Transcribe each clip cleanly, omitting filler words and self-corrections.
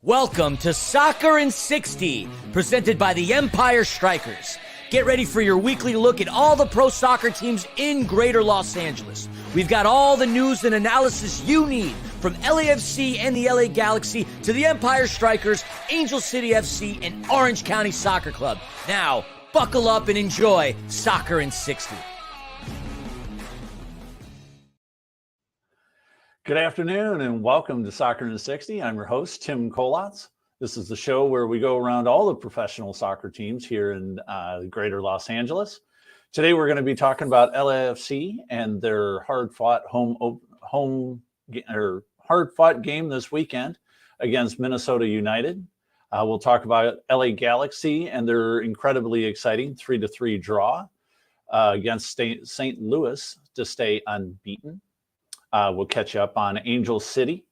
Welcome to Soccer in 60, presented by the Empire Strykers. Get ready for your weekly look at all the pro soccer teams in Greater Los Angeles. We've got all the news and analysis you need, from LAFC and the LA Galaxy to the Empire Strykers, Angel City FC, and Orange County Soccer Club. Now, buckle up and enjoy Soccer in 60. Good afternoon and welcome to Soccer in 60. I'm your host, Tim Kolacz. This is the show where we go around all the professional soccer teams here in Greater Los Angeles. Today we're going to be talking about LAFC and their hard-fought hard-fought game this weekend against Minnesota United. We'll talk about LA Galaxy and their incredibly exciting 3-3 draw against St. Louis to stay unbeaten. We'll catch up on Angel City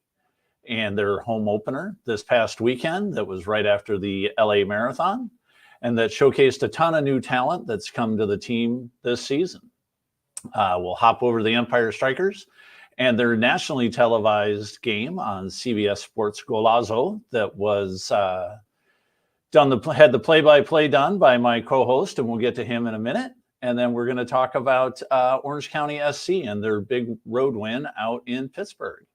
and their home opener this past weekend that was right after the LA Marathon and that showcased a ton of new talent that's come to the team this season. We'll hop over to the Empire Strykers and their nationally televised game on CBS Sports Golazo that was had the play-by-play done by my co-host, and we'll get to him in a minute. And then we're going to talk about Orange County SC and their big road win out in Pittsburgh.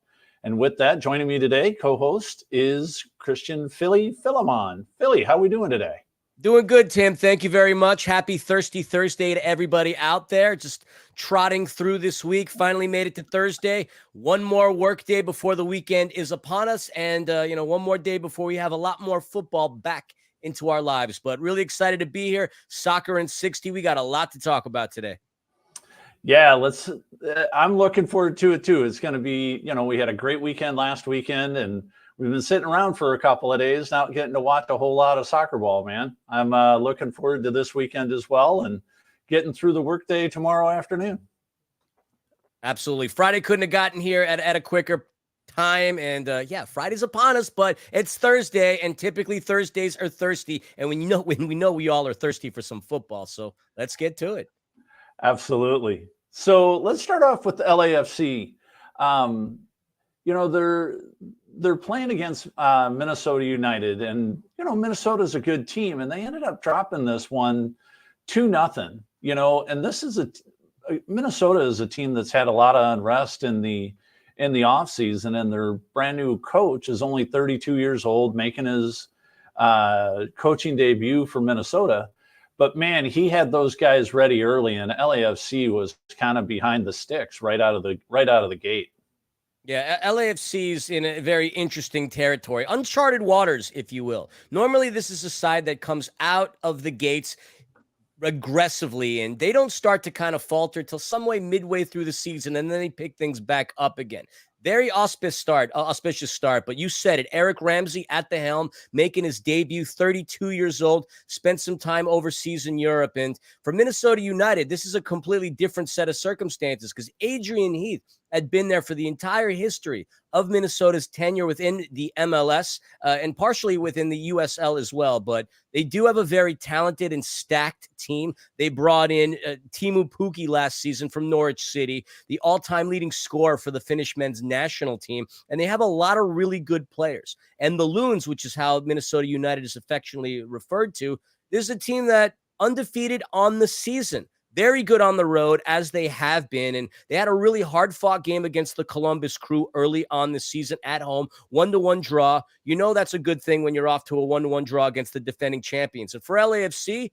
And with that, joining me today, co-host, is Christian Fillian. Philly, how are we doing today? Doing good, Tim. Thank you very much. Happy Thirsty Thursday to everybody out there. Just trotting through this week. Finally made it to Thursday. One more work day before the weekend is upon us. And, one more day before we have a lot more football back into our lives. But really excited to be here. Soccer in 60. We got a lot to talk about today. Yeah, I'm looking forward to it too. It's going to be, we had a great weekend last weekend and we've been sitting around for a couple of days, not getting to watch a whole lot of soccer ball, man. I'm looking forward to this weekend as well and getting through the workday tomorrow afternoon. Absolutely. Friday couldn't have gotten here at a quicker time, and Friday's upon us, but it's Thursday, and typically Thursdays are thirsty, and we know we all are thirsty for some football, so let's get to it. Absolutely. So let's start off with the LAFC. They're playing against Minnesota United, and Minnesota's a good team, and they ended up dropping this one 2-0. And this is Minnesota is a team that's had a lot of unrest in the offseason, and their brand new coach is only 32 years old, making his coaching debut for Minnesota. But man, he had those guys ready early, and LAFC was kind of behind the sticks right out of the gate. Yeah, LAFC's in a very interesting territory, uncharted waters, if you will. Normally, this is a side that comes out of the gates aggressively, and they don't start to kind of falter till some way midway through the season, and then they pick things back up again. Very auspicious start, but you said it. Eric Ramsey at the helm, making his debut, 32 years old, spent some time overseas in Europe. And for Minnesota United, this is a completely different set of circumstances because Adrian Heath had been there for the entire history of Minnesota's tenure within the MLS and partially within the USL as well. But they do have a very talented and stacked team. They brought in Teemu Pukki last season from Norwich City, the all-time leading scorer for the Finnish men's national team. And they have a lot of really good players. And the Loons, which is how Minnesota United is affectionately referred to, this is a team that undefeated on the season. Very good on the road, as they have been, and they had a really hard-fought game against the Columbus Crew early on the season at home, 1-1 draw. That's a good thing when you're off to a 1-1 draw against the defending champions. And for LAFC,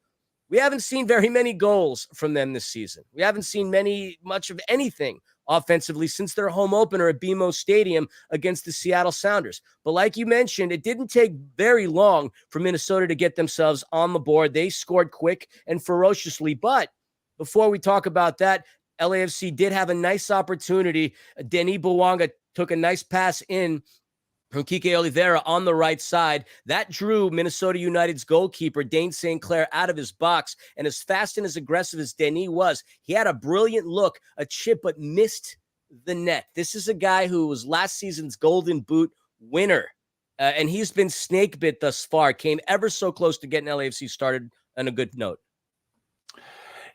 we haven't seen very many goals from them this season. We haven't seen much of anything offensively since their home opener at BMO Stadium against the Seattle Sounders. But like you mentioned, it didn't take very long for Minnesota to get themselves on the board. They scored quick and ferociously, but before we talk about that, LAFC did have a nice opportunity. Denis Bouanga took a nice pass in from Kike Oliveira on the right side. That drew Minnesota United's goalkeeper, Dane St. Clair, out of his box. And as fast and as aggressive as Denis was, he had a brilliant look, a chip, but missed the net. This is a guy who was last season's Golden Boot winner. And he's been snake bit thus far, came ever so close to getting LAFC started on a good note.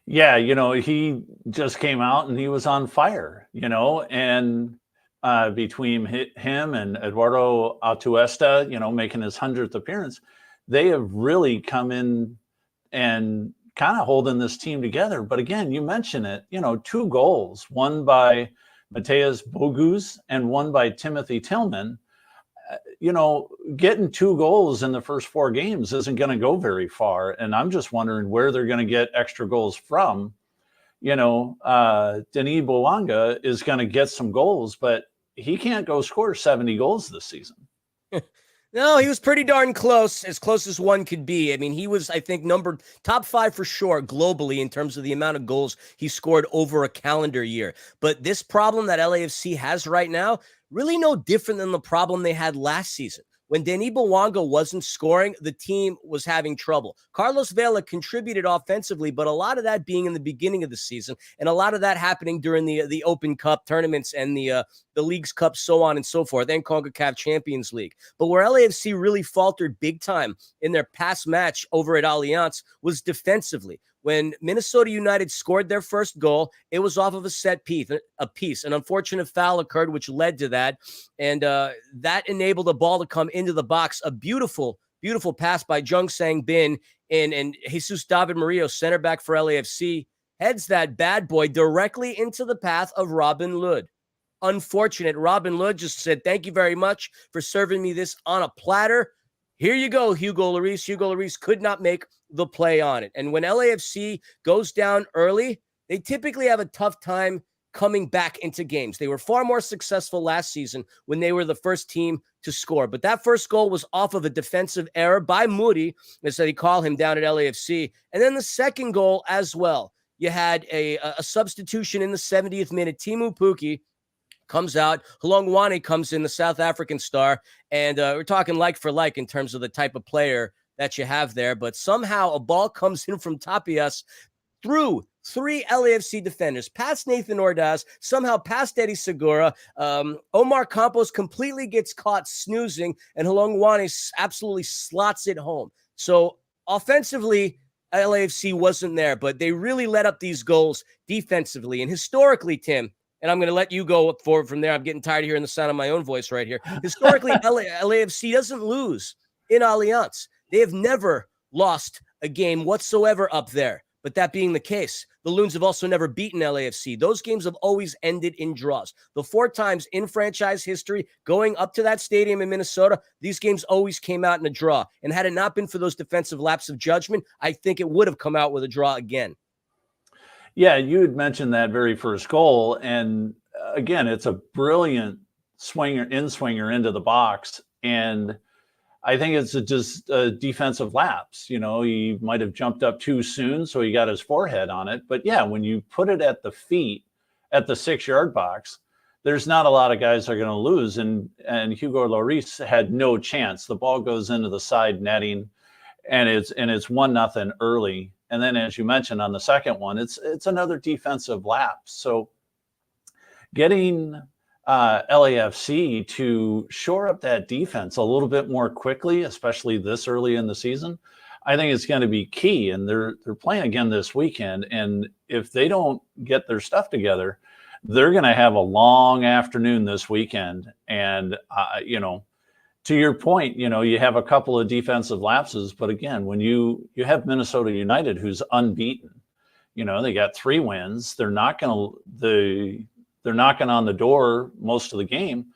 Yeah, he just came out and he was on fire, and between him and Eduardo Atuesta, making his 100th appearance. They have really come in and kind of holding this team together. But again, you mentioned it, 2 goals, one by Mateus Bogus and one by Timothy Tillman. Getting 2 goals in the first 4 games isn't going to go very far. And I'm just wondering where they're going to get extra goals from. Denis Bouanga is going to get some goals, but he can't go score 70 goals this season. No, he was pretty darn close as one could be. I mean, he was, I think, top 5 for sure globally in terms of the amount of goals he scored over a calendar year. But this problem that LAFC has right now, really no different than the problem they had last season. When Denis Bouanga wasn't scoring, the team was having trouble. Carlos Vela contributed offensively, but a lot of that being in the beginning of the season, and a lot of that happening during the Open Cup tournaments and the Leagues Cup, so on and so forth, and CONCACAF Champions League. But where LAFC really faltered big time in their past match over at Allianz was defensively. When Minnesota United scored their first goal, it was off of a set piece. An unfortunate foul occurred, which led to that. And that enabled the ball to come into the box. A beautiful, beautiful pass by Jung Sang Bin and Jesus David Murillo, center back for LAFC, heads that bad boy directly into the path of Robin Lod. Unfortunate. Robin Lod just said, "Thank you very much for serving me this on a platter. Here you go, Hugo Lloris." Hugo Lloris could not make the play on it. And when LAFC goes down early, they typically have a tough time coming back into games. They were far more successful last season when they were the first team to score. But that first goal was off of a defensive error by Moody, as they call him down at LAFC. And then the second goal as well. You had a substitution in the 70th minute. Timu Puki comes out. Halongwane comes in, the South African star. And we're talking like for like in terms of the type of player that you have there. But somehow a ball comes in from Tapias through 3 LAFC defenders, past Nathan Ordaz, somehow past Eddie Segura. Omar Campos completely gets caught snoozing, and Halongwane absolutely slots it home. So offensively, LAFC wasn't there, but they really let up these goals defensively. And historically, Tim, and I'm going to let you go forward from there. I'm getting tired of hearing the sound of my own voice right here. Historically, LAFC doesn't lose in Allianz. They have never lost a game whatsoever up there. But that being the case, the Loons have also never beaten LAFC. Those games have always ended in draws. The 4 times in franchise history going up to that stadium in Minnesota, these games always came out in a draw. And had it not been for those defensive lapses of judgment, I think it would have come out with a draw again. Yeah, you had mentioned that very first goal. And again, it's a brilliant swinger into the box. And I think it's just a defensive lapse. He might have jumped up too soon, so he got his forehead on it. But yeah, when you put it at the feet, at the 6-yard box, there's not a lot of guys that are going to lose. And Hugo Lloris had no chance. The ball goes into the side netting, and it's 1-0 early. And then, as you mentioned on the second one, it's another defensive lapse. So getting LAFC to shore up that defense a little bit more quickly, especially this early in the season, I think it's going to be key. And they're playing again this weekend. And if they don't get their stuff together, they're going to have a long afternoon this weekend. And, to your point, you have a couple of defensive lapses. But again, when you have Minnesota United, who's unbeaten, they got 3 wins. They're knocking on the door most of the game.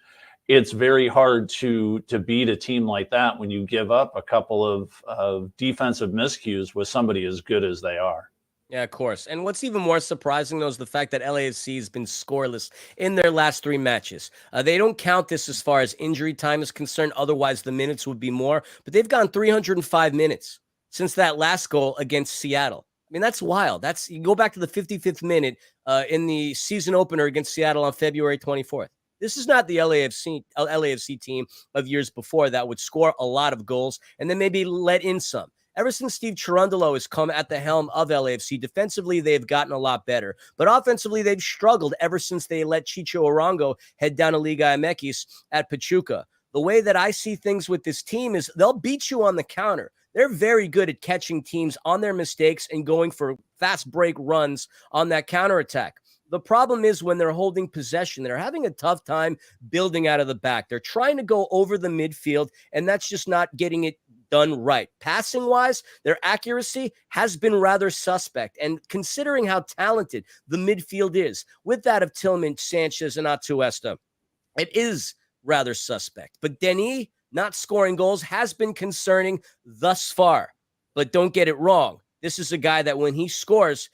It's very hard to beat a team like that when you give up a couple of defensive miscues with somebody as good as they are. Yeah, of course. And what's even more surprising, though, is the fact that LAFC has been scoreless in their last 3 matches. They don't count this as far as injury time is concerned. Otherwise, the minutes would be more. But they've gone 305 minutes since that last goal against Seattle. I mean, that's wild. You go back to the 55th minute in the season opener against Seattle on February 24th. This is not the LAFC team of years before that would score a lot of goals and then maybe let in some. Ever since Steve Cherundolo has come at the helm of LAFC, defensively, they've gotten a lot better. But offensively, they've struggled ever since they let Chicho Arango head down to Liga MX at Pachuca. The way that I see things with this team is they'll beat you on the counter. They're very good at catching teams on their mistakes and going for fast break runs on that counterattack. The problem is when they're holding possession, they're having a tough time building out of the back. They're trying to go over the midfield, and that's just not getting it done right. Passing wise, their accuracy has been rather suspect. And considering how talented the midfield is, with that of Tillman, Sanchez, and Atuesta, it is rather suspect. But Denis not scoring goals has been concerning thus far. But don't get it wrong. This is a guy that when he scores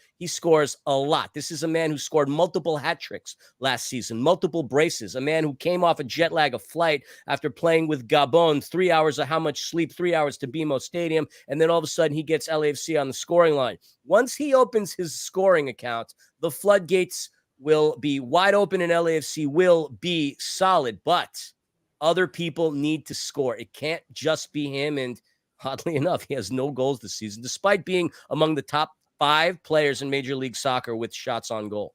a lot. This is a man who scored multiple hat tricks last season, multiple braces, a man who came off a jet lag of flight after playing with Gabon, 3 hours of how much sleep, 3 hours to BMO Stadium, and then all of a sudden he gets LAFC on the scoring line. Once he opens his scoring account, the floodgates will be wide open and LAFC will be solid, but other people need to score. It can't just be him, and oddly enough, he has no goals this season, despite being among the top 5 players in Major League Soccer with shots on goal.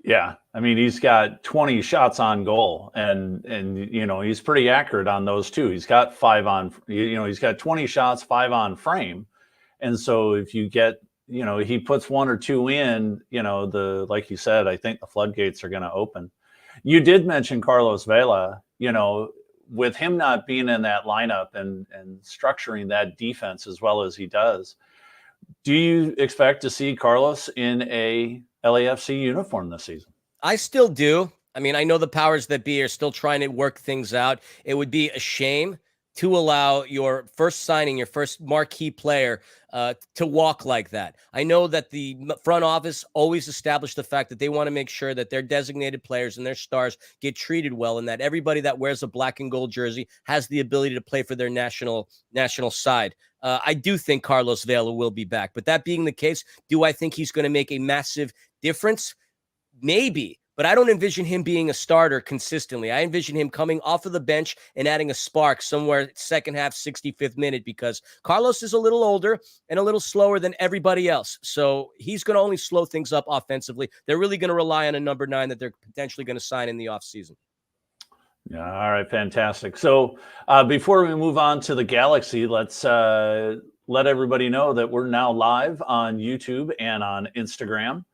Yeah, I mean, he's got 20 shots on goal, and you know, he's pretty accurate on those too. He's got 5 on, you know, he's got 20 shots, 5 on frame, and so if you get, you know, he puts 1 or 2 in, you know, like you said, I think the floodgates are going to open. You did mention Carlos Vela, you know, with him not being in that lineup and structuring that defense as well as he does, do you expect to see Carlos in a LAFC uniform this season? I still do. I mean, I know the powers that be are still trying to work things out. It would be a shame to allow your first signing, your first marquee player to walk like that. I know that the front office always established the fact that they want to make sure that their designated players and their stars get treated well, and that everybody that wears a black and gold jersey has the ability to play for their national side. I do think Carlos Vela will be back, but that being the case, do I think he's going to make a massive difference? Maybe. But I don't envision him being a starter consistently. I envision him coming off of the bench and adding a spark somewhere second half, 65th minute, because Carlos is a little older and a little slower than everybody else. So he's going to only slow things up offensively. They're really going to rely on a number 9 that they're potentially going to sign in the offseason. Yeah, all right, fantastic. So before we move on to the Galaxy, let's let everybody know that we're now live on YouTube and on Instagram,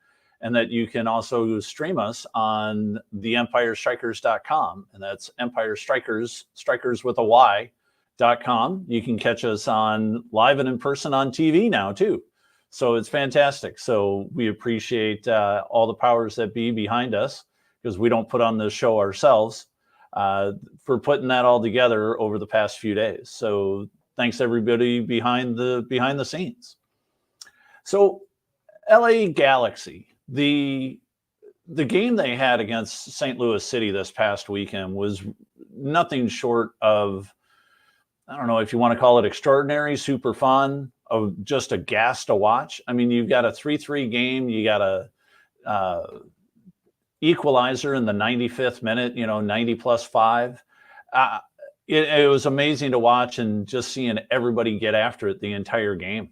and that you can also stream us on the EmpireStrykers.com. And that's Empire Strykers, Strykers with a Y.com. You can catch us on live and in person on TV now too. So it's fantastic. So we appreciate all the powers that be behind us, because we don't put on this show ourselves, for putting that all together over the past few days. So thanks everybody behind the scenes. So LA Galaxy, the game they had against St. Louis City this past weekend was nothing short of, I don't know if you want to call it extraordinary, super fun, of just a gas to watch. I mean, you've got a 3-3 game, you got a equalizer in the 95th minute, you know, 90 plus 5. It was amazing to watch, and just seeing everybody get after it the entire game.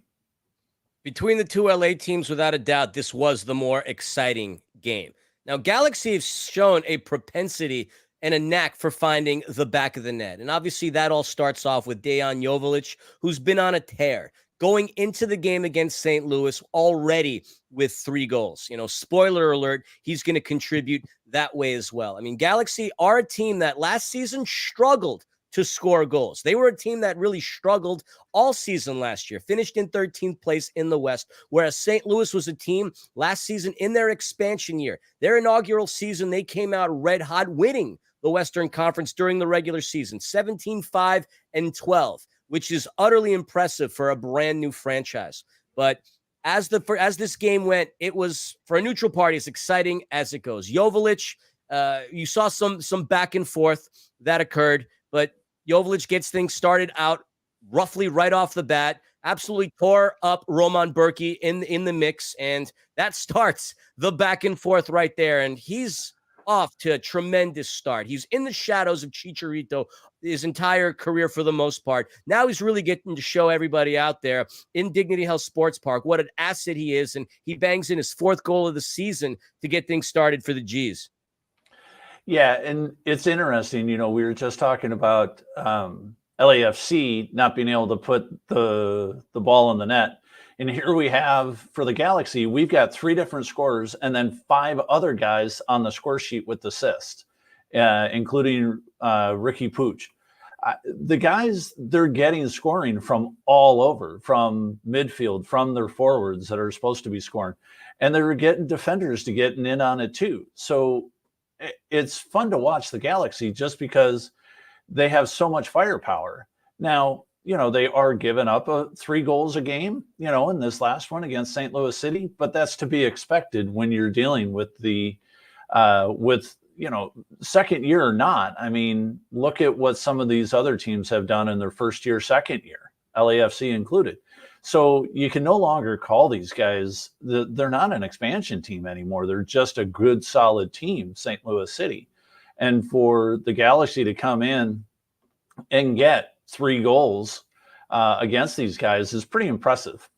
Between the two LA teams, without a doubt, this was the more exciting game. Now, Galaxy have shown a propensity and a knack for finding the back of the net. And obviously that all starts off with Dejan Joveljic, who's been on a tear, going into the game against St. Louis already with 3 goals. You know, spoiler alert, he's going to contribute that way as well. I mean, Galaxy are a team that last season struggled to score goals. They were a team that really struggled all season last year, finished in 13th place in the West, whereas St. Louis was a team last season in their expansion year. Their inaugural season, they came out red hot, winning the Western Conference during the regular season, 17-5-12, which is utterly impressive for a brand new franchise. But as this game went, it was, for a neutral party, as exciting as it goes. Joveljic, you saw some back and forth that occurred, but Joveljic gets things started out roughly right off the bat, absolutely tore up Roman Burki in the mix, and that starts the back and forth right there. And he's off to a tremendous start. He's in the shadows of Chicharito his entire career for the most part. Now he's really getting to show everybody out there in Dignity Health Sports Park what an asset he is, and he bangs in his 4th goal of the season to get things started for the G's. Yeah, and it's interesting, you know, we were just talking about LAFC not being able to put the ball in the net. And here we have, for the Galaxy, we've got 3 different scorers and then 5 other guys on the score sheet with assists, including Ricky Pooch. The guys, they're getting scoring from all over, from midfield, from their forwards that are supposed to be scoring. And they're getting defenders to getting in on it too. So it's fun to watch the Galaxy just because they have so much firepower. Now, they are giving up 3 goals a game, in this last one against St. Louis City, but that's to be expected when you're dealing with second year or not. I mean, look at what some of these other teams have done in their first year, second year, LAFC included. So you can no longer call these guys, they're not an expansion team anymore. They're just a good, solid team, St. Louis City. And for the Galaxy to come in and get 3 goals against these guys is pretty impressive.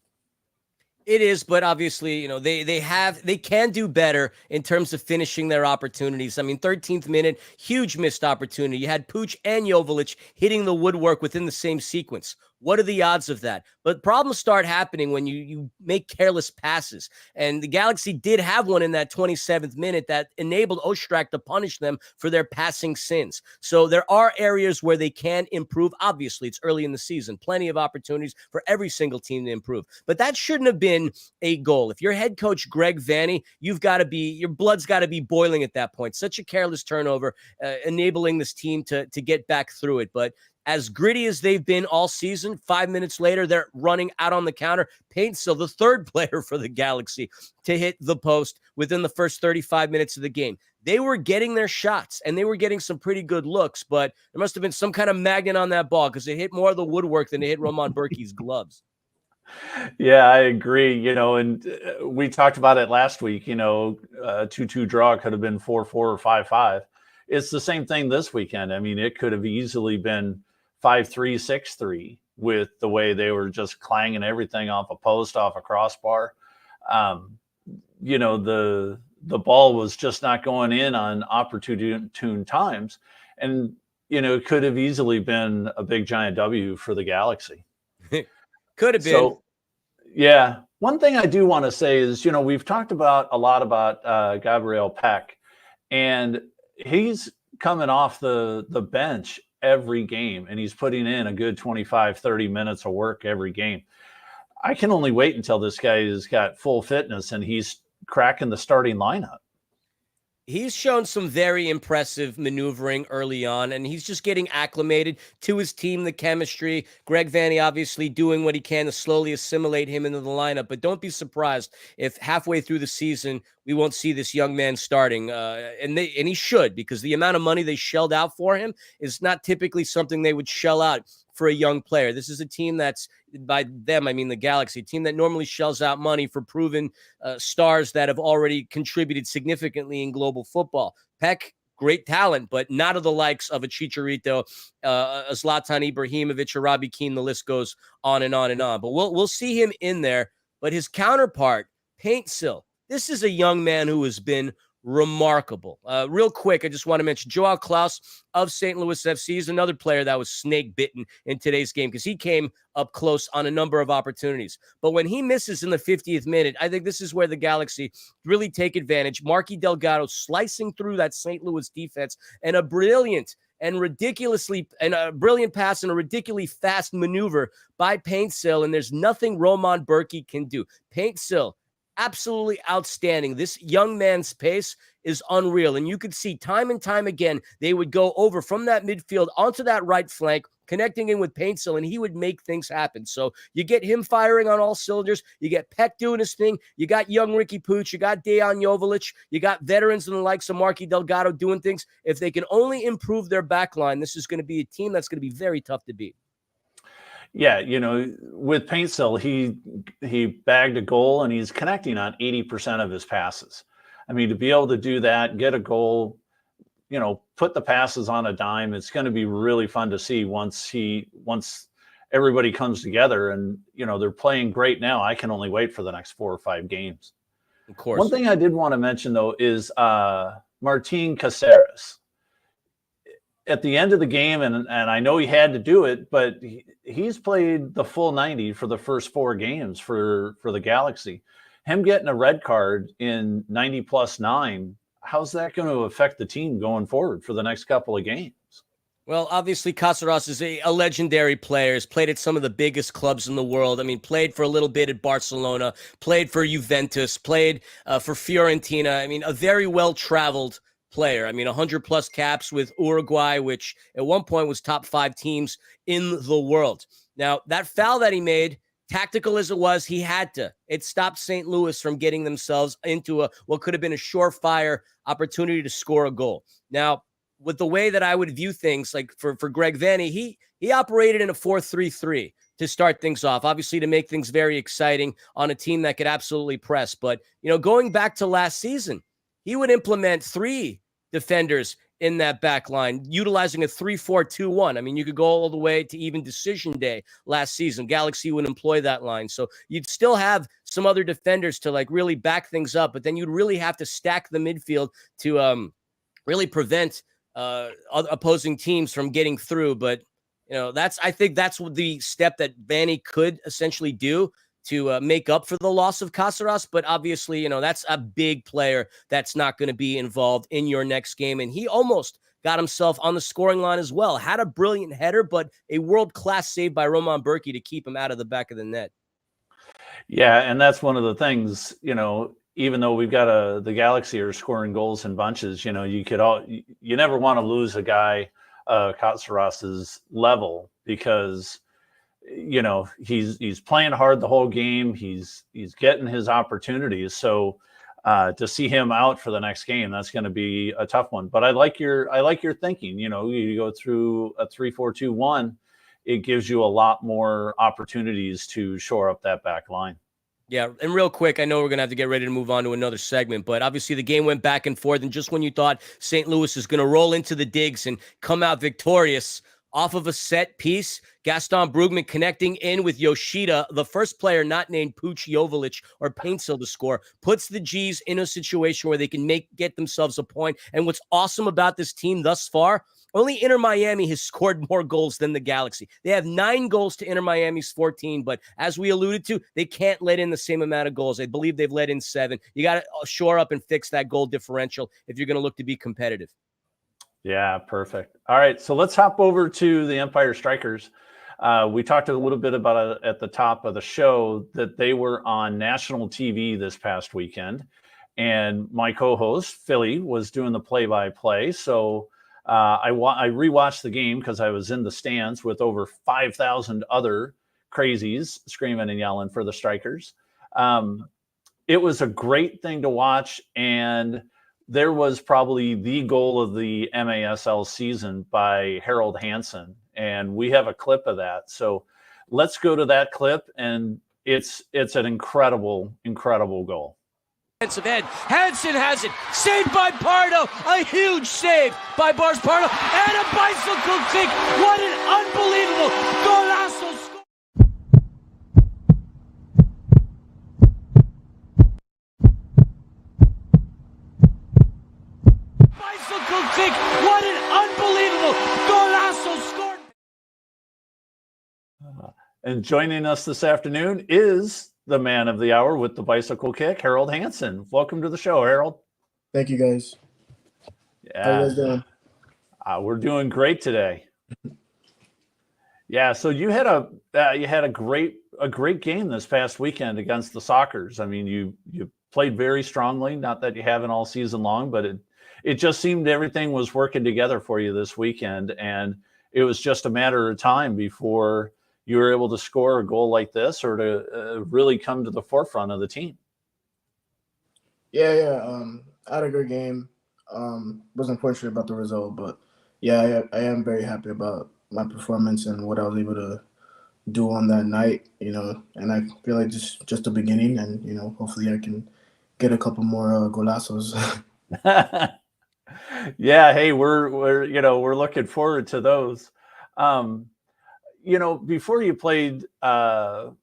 It is, but obviously, they can do better in terms of finishing their opportunities. I mean, 13th minute, huge missed opportunity. You had Pooch and Joveljic hitting the woodwork within the same sequence. What are the odds of that? But problems start happening when you make careless passes. And the Galaxy did have one in that 27th minute that enabled Ostrak to punish them for their passing sins. So there are areas where they can improve. Obviously, it's early in the season. Plenty of opportunities for every single team to improve. But that shouldn't have been a goal. If you're head coach Greg Vanney, your blood's got to be boiling at that point. Such a careless turnover, enabling this team to get back through it. But as gritty as they've been all season, 5 minutes later, they're running out on the counter. Paintsill, the third player for the Galaxy, to hit the post within the first 35 minutes of the game. They were getting their shots, and they were getting some pretty good looks, but there must have been some kind of magnet on that ball because it hit more of the woodwork than it hit Roman Berkey's gloves. Yeah, I agree. And we talked about it last week, a 2-2 draw could have been 4-4 or 5-5. It's the same thing this weekend. I mean, it could have easily been 5-3, 6-3 with the way they were just clanging everything off a post, off a crossbar. The ball was just not going in on opportune times. And, it could have easily been a big giant W for the Galaxy. Could have been. So, yeah. One thing I do want to say is, we've talked a lot about Gabriel Peck, and he's coming off the bench every game, and he's putting in a good 25, 30 minutes of work every game. I can only wait until this guy has got full fitness and he's cracking the starting lineup. He's shown some very impressive maneuvering early on, and he's just getting acclimated to his team, the chemistry. Greg Vanney obviously doing what he can to slowly assimilate him into the lineup, but don't be surprised if halfway through the season we won't see this young man starting, and he should, because the amount of money they shelled out for him is not typically something they would shell out for a young player. This is a team that's, by them, I mean the Galaxy, a team that normally shells out money for proven stars that have already contributed significantly in global football. Peck, great talent, but not of the likes of a Chicharito, a Zlatan Ibrahimovic, or Robbie Keane. The list goes on and on and on. But we'll see him in there. But his counterpart, Paintsill, this is a young man who has been remarkable. Real quick, I just want to mention Joao Klaus of St. Louis FC is another player that was snake bitten in today's game because he came up close on a number of opportunities. But when he misses in the 50th minute, I think this is where the Galaxy really take advantage. Marky Delgado slicing through that St. Louis defense, and a brilliant pass and a ridiculously fast maneuver by Paintsill, and there's nothing Roman Berkey can do. Paintsill, absolutely outstanding. This young man's pace is unreal. And you could see time and time again, they would go over from that midfield onto that right flank, connecting in with Paintsill, and he would make things happen. So you get him firing on all cylinders. You get Peck doing his thing. You got young Ricky Pooch. You got Dejan Joveljic. You got veterans and the likes of Marky Delgado doing things. If they can only improve their back line, this is going to be a team that's going to be very tough to beat. Yeah, with Paintsill, he bagged a goal and he's connecting on 80% of his passes. I mean, to be able to do that, get a goal, put the passes on a dime, it's going to be really fun to see once everybody comes together. And, they're playing great now. I can only wait for the next 4 or 5 games. Of course. One thing I did want to mention, though, is Martin Caceres. At the end of the game, and I know he had to do it, but he's played the full 90 for the first 4 games for the Galaxy. Him getting a red card in 90+9, how's that going to affect the team going forward for the next couple of games? Well, obviously, Caceres is a legendary player. He's played at some of the biggest clubs in the world. I mean, played for a little bit at Barcelona, played for Juventus, played for Fiorentina. I mean, a very well-traveled player. I mean, 100-plus caps with Uruguay, which at one point was top 5 teams in the world. Now, that foul that he made, tactical as it was, he had to. It stopped St. Louis from getting themselves into what could have been a surefire opportunity to score a goal. Now, with the way that I would view things, like for Greg Vanney, he operated in a 4-3-3 to start things off, obviously to make things very exciting on a team that could absolutely press. But, going back to last season, he would implement 3 defenders in that back line, utilizing a 3-4-2-1. I mean, you could go all the way to even decision day last season. Galaxy would employ that line. So you'd still have some other defenders to really back things up, but then you'd really have to stack the midfield to really prevent opposing teams from getting through. But I think that's the step that Vanney could essentially do to make up for the loss of Caceres. But obviously, that's a big player that's not going to be involved in your next game. And he almost got himself on the scoring line as well. Had a brilliant header, but a world-class save by Roman Berkey to keep him out of the back of the net. Yeah, and that's one of the things, even though we've got the Galaxy are scoring goals in bunches, you never want to lose a guy Caceres's level, because he's playing hard the whole game. He's getting his opportunities. So to see him out for the next game, that's going to be a tough one. But I like your thinking. You go through a 3-4-2-1, it gives you a lot more opportunities to shore up that back line. Yeah, and real quick, I know we're going to have to get ready to move on to another segment, but obviously the game went back and forth, and just when you thought St. Louis is going to roll into the digs and come out victorious off of a set piece, Gaston Brugman connecting in with Yoshida, the first player not named Puch Joveljic or Paintsill to score, puts the G's in a situation where they can get themselves a point. And what's awesome about this team thus far, only Inter Miami has scored more goals than the Galaxy. They have 9 goals to Inter Miami's 14, but as we alluded to, they can't let in the same amount of goals. I believe they've let in 7. You got to shore up and fix that goal differential if you're going to look to be competitive. Yeah, perfect. All right, so let's hop over to the Empire Strykers. We talked a little bit about it at the top of the show that they were on national TV this past weekend, and my co-host Philly was doing the play-by-play. So I rewatched the game because I was in the stands with over 5,000 other crazies screaming and yelling for the Strykers. It was a great thing to watch, and there was probably the goal of the MASL season by Harold Hansen, and we have a clip of that. So let's go to that clip, and it's an incredible, incredible goal. End. Hansen has it. Saved by Pardo. A huge save by Bars Pardo. And a bicycle kick. What an unbelievable golazo score. Bicycle kick. What an unbelievable golazo score. And joining us this afternoon is the man of the hour with the bicycle kick, Harold Hansen. Welcome to the show, Harold. Thank you, guys. Yeah. How you guys doing? We're doing great today. Yeah, so you had a great game this past weekend against the Sockers. I mean, you played very strongly. Not that you haven't all season long, but it just seemed everything was working together for you this weekend, and it was just a matter of time before you were able to score a goal like this, or to really come to the forefront of the team. Yeah. I had a good game. Was unfortunate about the result, but yeah, I am very happy about my performance and what I was able to do on that night. And I feel like just the beginning, and hopefully I can get a couple more golazos. Yeah, hey, we're looking forward to those. Before you played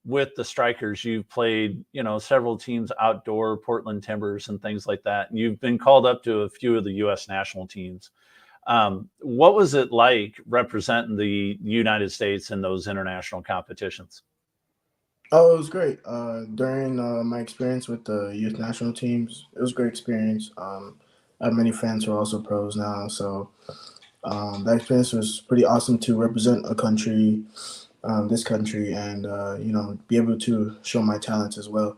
with the Strykers, you've played, several teams outdoor, Portland Timbers and things like that. And you've been called up to a few of the U.S. national teams. What was it like representing the United States in those international competitions? Oh, it was great. During my experience with the youth national teams, it was a great experience. I have many friends who are also pros now, so that experience was pretty awesome to represent a country, this country, and be able to show my talents as well.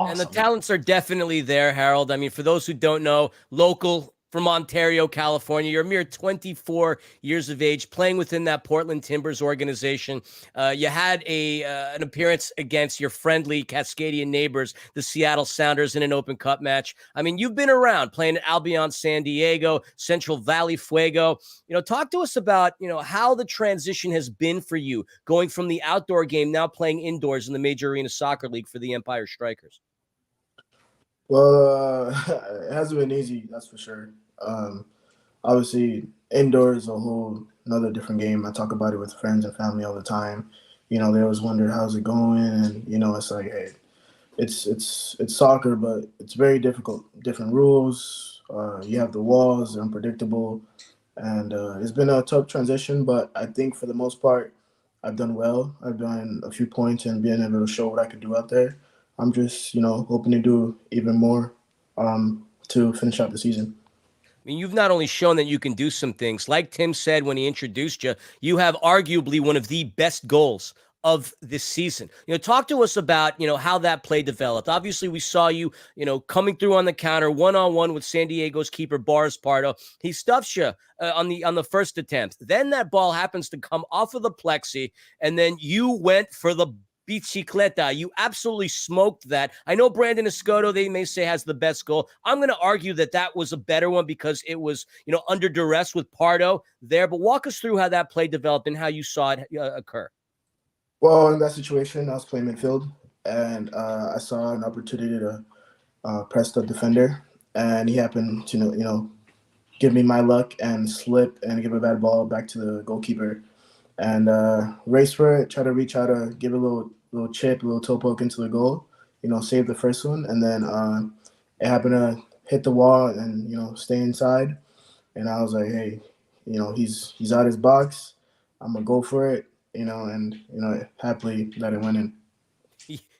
And the Awesome. talents are definitely there, Harold. I mean, for those who don't know, local from Ontario, California, you're a mere 24 years of age, playing within that Portland Timbers organization. You had an appearance against your friendly Cascadian neighbors, the Seattle Sounders, in an Open Cup match. I mean, you've been around playing at Albion San Diego, Central Valley Fuego. Talk to us about, how the transition has been for you, going from the outdoor game, now playing indoors in the Major Arena Soccer League for the Empire Strykers. Well, it hasn't been easy, that's for sure. Obviously, indoor is a whole another different game. I talk about it with friends and family all the time. They always wonder how's it going, and it's like, hey, it's soccer, but it's very difficult. Different rules. You have the walls, they're unpredictable, and it's been a tough transition. But I think for the most part, I've done well. I've done a few points and being able to show what I could do out there. I'm just, hoping to do even more to finish out the season. I mean, you've not only shown that you can do some things, like Tim said when he introduced you, you have arguably one of the best goals of this season. Talk to us about, how that play developed. Obviously, we saw you, coming through on the counter, one-on-one with San Diego's keeper, Boris Pardo. He stuffs you on the first attempt. Then that ball happens to come off of the plexi, and then you went for the bicicleta. You absolutely smoked that. I know Brandon Escoto, they may say, has the best goal. I'm going to argue that was a better one because it was, under duress with Pardo there. But walk us through how that play developed and how you saw it occur. Well, in that situation, I was playing midfield, and I saw an opportunity to press the defender, and he happened to, give me my luck and slip and give a bad ball back to the goalkeeper, and race for it, try to reach out, to give a little chip, a little toe poke into the goal, save the first one, and then it happened to hit the wall and stay inside, and I was like, hey, he's out his box, I'm gonna go for it. And happily that it went in.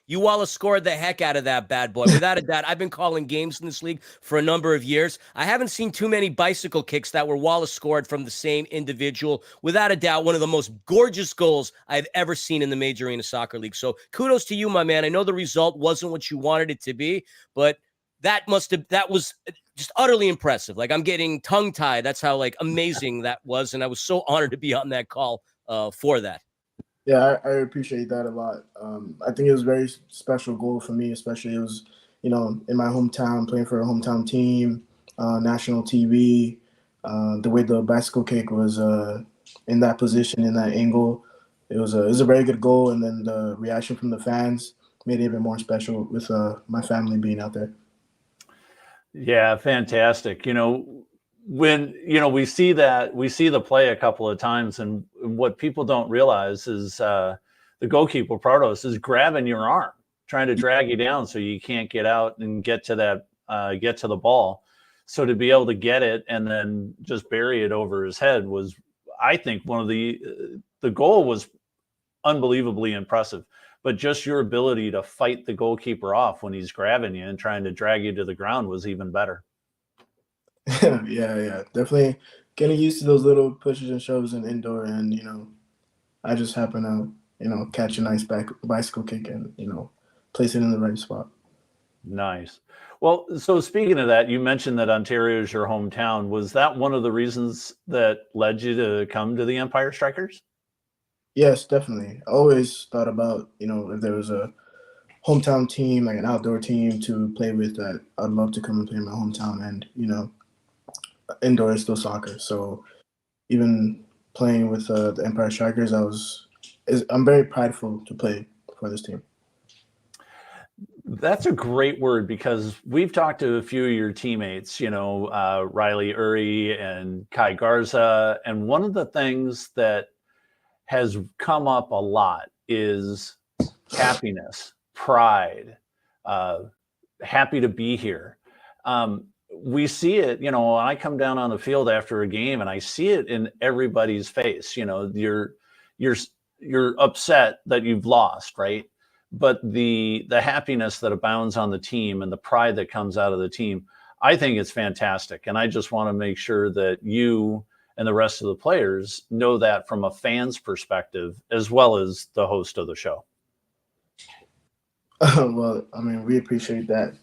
You Wallace scored the heck out of that bad boy. Without a doubt, I've been calling games in this league for a number of years. I haven't seen too many bicycle kicks that were Wallace scored from the same individual. Without a doubt, one of the most gorgeous goals I've ever seen in the Major Arena Soccer League. So kudos to you, my man. I know the result wasn't what you wanted it to be, but that was just utterly impressive. Like, I'm getting tongue-tied. That's how amazing that was. And I was so honored to be on that call for that. Yeah, I appreciate that a lot. I think it was a very special goal for me, especially it was, in my hometown, playing for a hometown team, national TV. The way the bicycle kick was in that position, in that angle, it was a very good goal. And then the reaction from the fans made it even more special with my family being out there. Yeah, fantastic. When we see the play a couple of times, and what people don't realize is the goalkeeper Pardos is grabbing your arm, trying to drag you down so you can't get out and get to the ball. So to be able to get it and then just bury it over his head was, I think, one of the goal was unbelievably impressive. But just your ability to fight the goalkeeper off when he's grabbing you and trying to drag you to the ground was even better. Yeah, definitely getting used to those little pushes and shoves in indoor, and I just happen to catch a nice bicycle kick and place it in the right spot. Nice. Well, so speaking of that, you mentioned that Ontario is your hometown. Was that one of the reasons that led you to come to the Empire Strykers? Yes, definitely. I always thought about if there was a hometown team, like an outdoor team to play with, that I'd love to come and play in my hometown, and indoor is still soccer. So even playing with the Empire Strykers, I'm very prideful to play for this team. That's a great word, because we've talked to a few of your teammates, Riley Uri and Kai Garza. And one of the things that has come up a lot is happiness, pride, happy to be here. we see it, when I come down on the field after a game and I see it in everybody's face. You're upset that you've lost, right? But the happiness that abounds on the team and the pride that comes out of the team, I think it's fantastic. And I just want to make sure that you and the rest of the players know that from a fan's perspective, as well as the host of the show. Well, I mean, we appreciate that.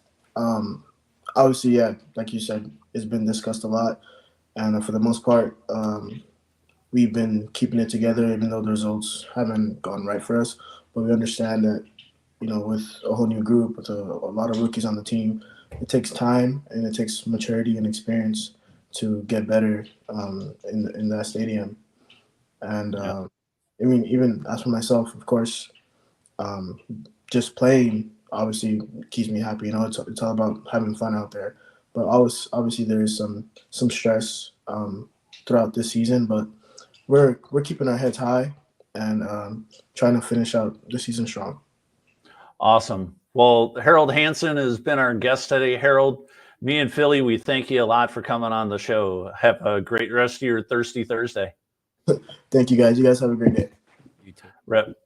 Obviously, yeah, like you said, it's been discussed a lot. And for the most part, we've been keeping it together, even though the results haven't gone right for us. But we understand that, with a whole new group, with a lot of rookies on the team, it takes time and it takes maturity and experience to get better in that stadium. And I mean, even as for myself, of course, just playing obviously keeps me happy. It's all about having fun out there. But obviously there is some stress throughout this season, but we're keeping our heads high and trying to finish out the season strong. Awesome. Well, Harold Hansen has been our guest today. Harold, me and Philly, we thank you a lot for coming on the show. Have a great rest of your Thirsty Thursday. Thank you, guys. You guys have a great day. You too. Rep.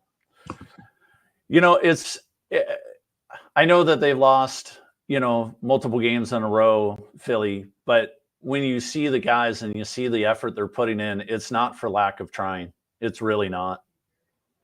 I know that they've lost, multiple games in a row, Philly, but when you see the guys and you see the effort they're putting in, it's not for lack of trying. It's really not.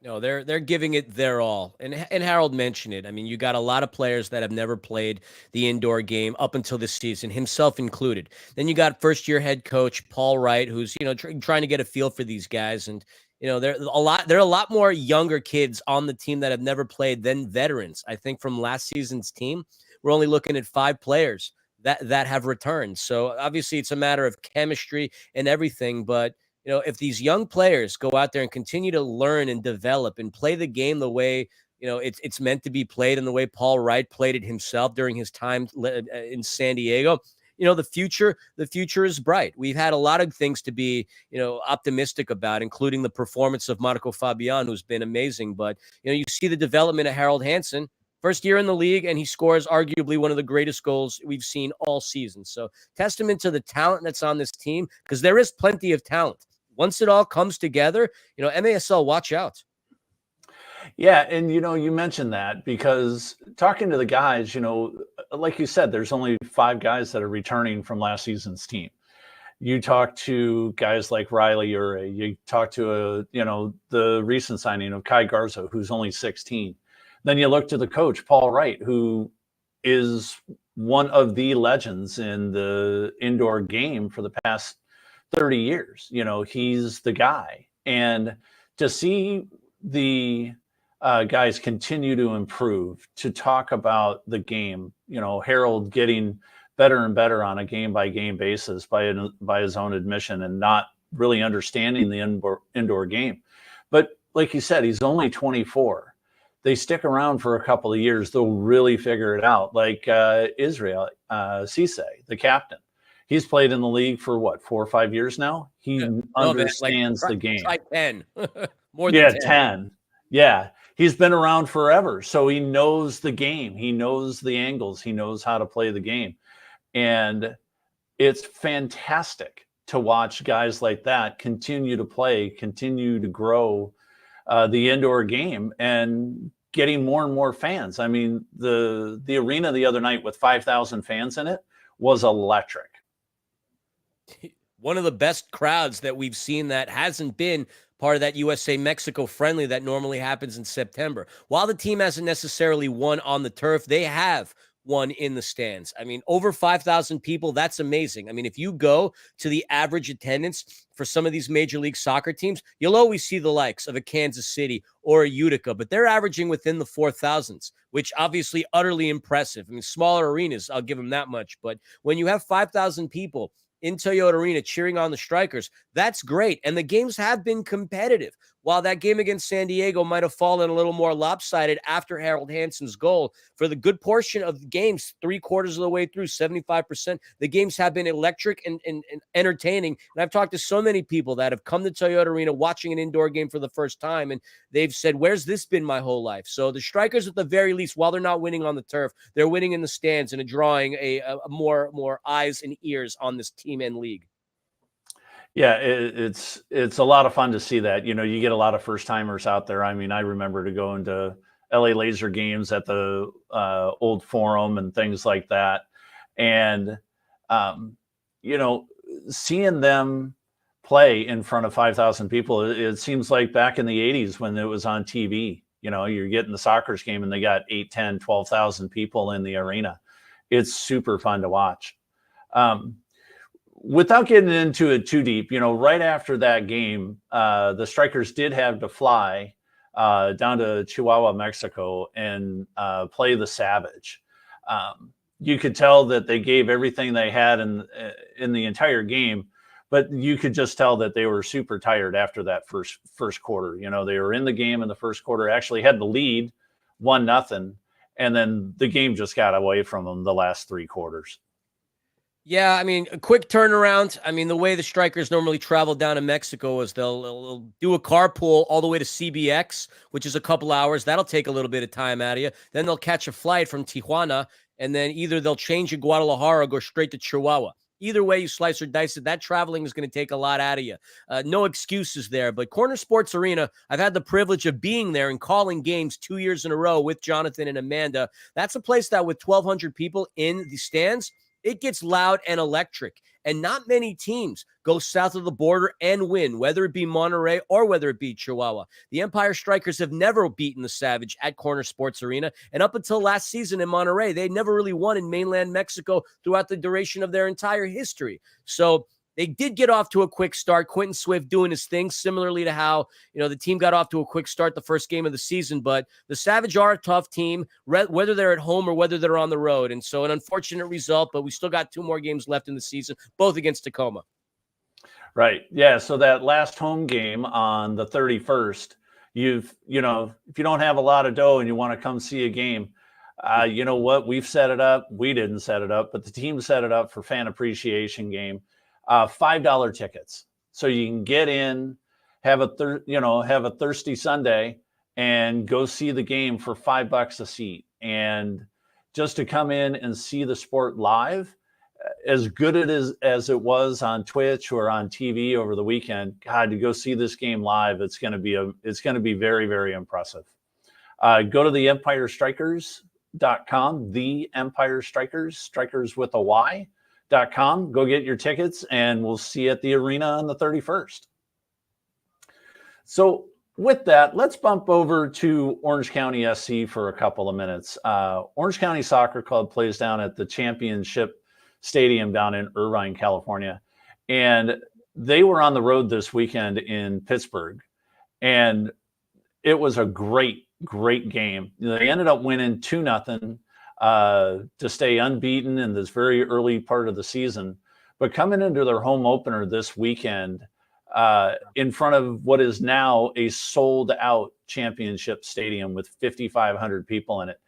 No, they're giving it their all. And Harold mentioned it. I mean, you got a lot of players that have never played the indoor game up until this season, himself included. Then you got first-year head coach Paul Wright, who's, trying to get a feel for these guys. And, there are a lot more younger kids on the team that have never played than veterans. I think from last season's team, we're only looking at 5 players that have returned. So obviously it's a matter of chemistry and everything, but if these young players go out there and continue to learn and develop and play the game the way, it's meant to be played and the way Paul Wright played it himself during his time in San Diego, the future is bright. We've had a lot of things to be, optimistic about, including the performance of Marco Fabian, who's been amazing. But, you see the development of Harold Hansen. First year in the league, and he scores arguably one of the greatest goals we've seen all season. So testament to the talent that's on this team, because there is plenty of talent. Once it all comes together, MASL, watch out. Yeah, and you mentioned that because talking to the guys, like you said, there's only 5 guys that are returning from last season's team. You talk to guys like Riley Ure, you talk to the recent signing of Kai Garza, who's only 16. Then you look to the coach, Paul Wright, who is one of the legends in the indoor game for the past 30 years. He's the guy. And to see the guys continue to improve, to talk about the game, Harold getting better and better on a game-by-game basis by his own admission and not really understanding the indoor game. But like you said, he's only 24. They stick around for a couple of years, they'll really figure it out. Like Israel Cisse, the captain. He's played in the league for 4 or 5 years now. He understands the game. Try 10. More than 10. Yeah. He's been around forever. So he knows the game. He knows the angles. He knows how to play the game. And it's fantastic to watch guys like that continue to play, continue to grow the indoor game and getting more and more fans. I mean, the arena the other night with 5,000 fans in it was electric. One of the best crowds that we've seen that hasn't been part of that USA-Mexico friendly that normally happens in September. While the team hasn't necessarily won on the turf, they have won in the stands. I mean, over 5,000 people, that's amazing. I mean, if you go to the average attendance for some of these Major League Soccer teams, you'll always see the likes of a Kansas City or a Utica, but they're averaging within the 4,000s, which obviously utterly impressive. I mean, smaller arenas, I'll give them that much. But when you have 5,000 people in Toyota Arena cheering on the Strikers. That's great. And the games have been competitive. While that game against San Diego might have fallen a little more lopsided after Harold Hansen's goal, for the good portion of the games, 3/4 of the way through, 75%, the games have been electric and entertaining. And I've talked to so many people that have come to Toyota Arena watching an indoor game for the first time, and they've said, where's this been my whole life? So the Strikers, at the very least, while they're not winning on the turf, they're winning in the stands and drawing a more eyes and ears on this team and league. Yeah, it's a lot of fun to see that. You know, you get a lot of first timers out there. I mean, I remember to go into LA Laser games at the old Forum and things like that, and you know, seeing them play in front of 5,000 people, it seems like back in the 80s when it was on TV. You know, you're getting the soccer game and they got 8, 10, 12,000 people in the arena. It's super fun to watch. Without getting into it too deep, you know, right after that game, the Strikers did have to fly down to Chihuahua, Mexico, and play the Savage. You could tell that they gave everything they had in the entire game, but you could just tell that they were super tired after that first quarter. You know, they were in the game in the first quarter, actually had the lead 1-0, and then the game just got away from them the last 3 quarters. Yeah, I mean, a quick turnaround. I mean, the way the Strikers normally travel down to Mexico is they'll do a carpool all the way to CBX, which is a couple hours. That'll take a little bit of time out of you. Then they'll catch a flight from Tijuana, and then either they'll change in Guadalajara or go straight to Chihuahua. Either way you slice or dice it, that traveling is going to take a lot out of you. No excuses there. But Corner Sports Arena, I've had the privilege of being there and calling games 2 years in a row with Jonathan and Amanda. That's a place that with 1,200 people in the stands, it gets loud and electric, and not many teams go south of the border and win, whether it be Monterrey or whether it be Chihuahua. The Empire Strykers have never beaten the Savage at Corner Sports Arena, and up until last season in Monterrey, they never really won in mainland Mexico throughout the duration of their entire history. So they did get off to a quick start. Quentin Swift doing his thing, similarly to how, you know, the team got off to a quick start the first game of the season. But the Savage are a tough team, whether they're at home or whether they're on the road. And so an unfortunate result, but we still got 2 more games left in the season, both against Tacoma. Right. Yeah. So that last home game on the 31st, you know, if you don't have a lot of dough and you want to come see a game, you know what? We've set it up. We didn't set it up, but the team set it up for fan appreciation game. $5 tickets, so you can get in, have a thirsty Sunday, and go see the game for $5 a seat. And just to come in and see the sport live, as good as it was on Twitch or on TV over the weekend, God, to go see this game live, it's going to be very, very impressive. Go to the EmpireStrykers.com, the Empire Strykers, Strikers with a Y. .com. Go get your tickets, and we'll see you at the arena on the 31st. So with that, let's bump over to Orange County SC for a couple of minutes. Orange County Soccer Club plays down at the Championship Stadium down in Irvine, California. And they were on the road this weekend in Pittsburgh. And it was a great, great game. They ended up winning 2-0. To stay unbeaten in this very early part of the season, but coming into their home opener this weekend in front of what is now a sold out Championship Stadium with 5,500 people in it.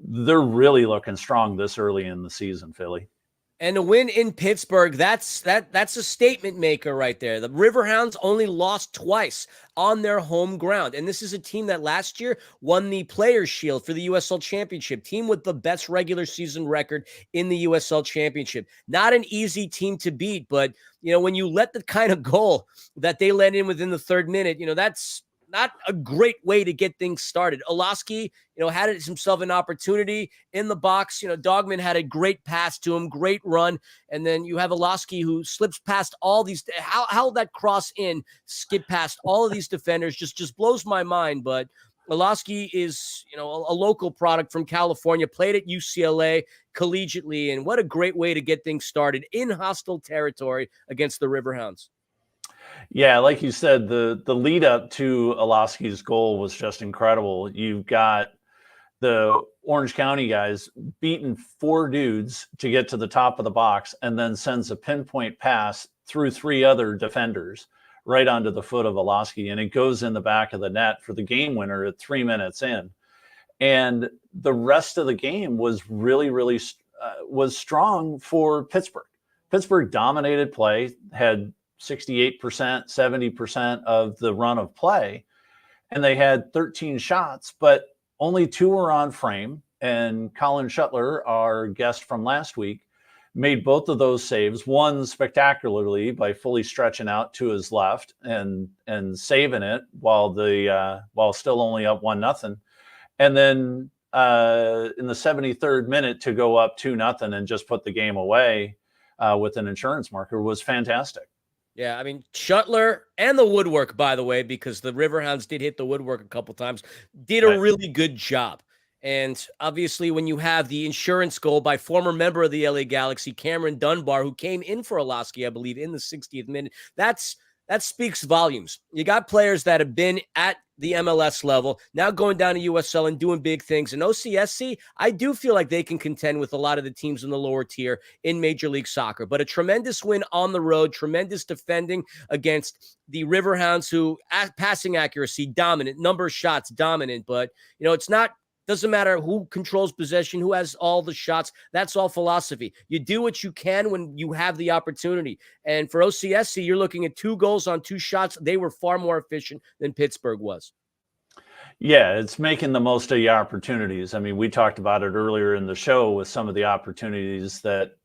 They're really looking strong this early in the season, Philly. And a win in Pittsburgh, that's a statement maker right there. The Riverhounds only lost twice on their home ground. And this is a team that last year won the Players' Shield for the USL Championship, team with the best regular season record in the USL Championship. Not an easy team to beat, but, you know, when you let the kind of goal that they let in within the 3rd minute, you know, that's not a great way to get things started. Olaski, you know, had himself an opportunity in the box. You know, Dogman had a great pass to him, great run. And then you have Olaski who slips past all these, how that cross in skip past all of these defenders just blows my mind. But Olaski is, you know, a local product from California, played at UCLA collegiately. And what a great way to get things started in hostile territory against the Riverhounds. Yeah, like you said, the lead up to Olaski's goal was just incredible. You've got the Orange County guys beating 4 dudes to get to the top of the box and then sends a pinpoint pass through 3 other defenders right onto the foot of Volosky, and it goes in the back of the net for the game winner at 3 minutes in. And the rest of the game was really, really was strong for Pittsburgh. Pittsburgh dominated play, had 68%, 70% of the run of play, and they had 13 shots, but only 2 were on frame. And Colin Shuttler, our guest from last week, made both of those saves, one spectacularly by fully stretching out to his left and saving it while still only up 1-0. And then in the 73rd minute to go up 2-0 and just put the game away with an insurance marker was fantastic. Yeah, I mean, Shuttler and the woodwork, by the way, because the Riverhounds did hit the woodwork a couple times, did a really good job. And obviously, when you have the insurance goal by former member of the LA Galaxy, Cameron Dunbar, who came in for Olaski, I believe, in the 60th minute, that speaks volumes. You got players that have been at the MLS level, now going down to USL and doing big things. And OCSC, I do feel like they can contend with a lot of the teams in the lower tier in Major League Soccer. But a tremendous win on the road, tremendous defending against the Riverhounds, who passing accuracy, dominant, number of shots, dominant. But, it's not, doesn't matter who controls possession, who has all the shots. That's all philosophy. You do what you can when you have the opportunity. And for OCSC, you're looking at 2 goals on 2 shots. They were far more efficient than Pittsburgh was. Yeah, it's making the most of your opportunities. I mean, we talked about it earlier in the show with some of the opportunities that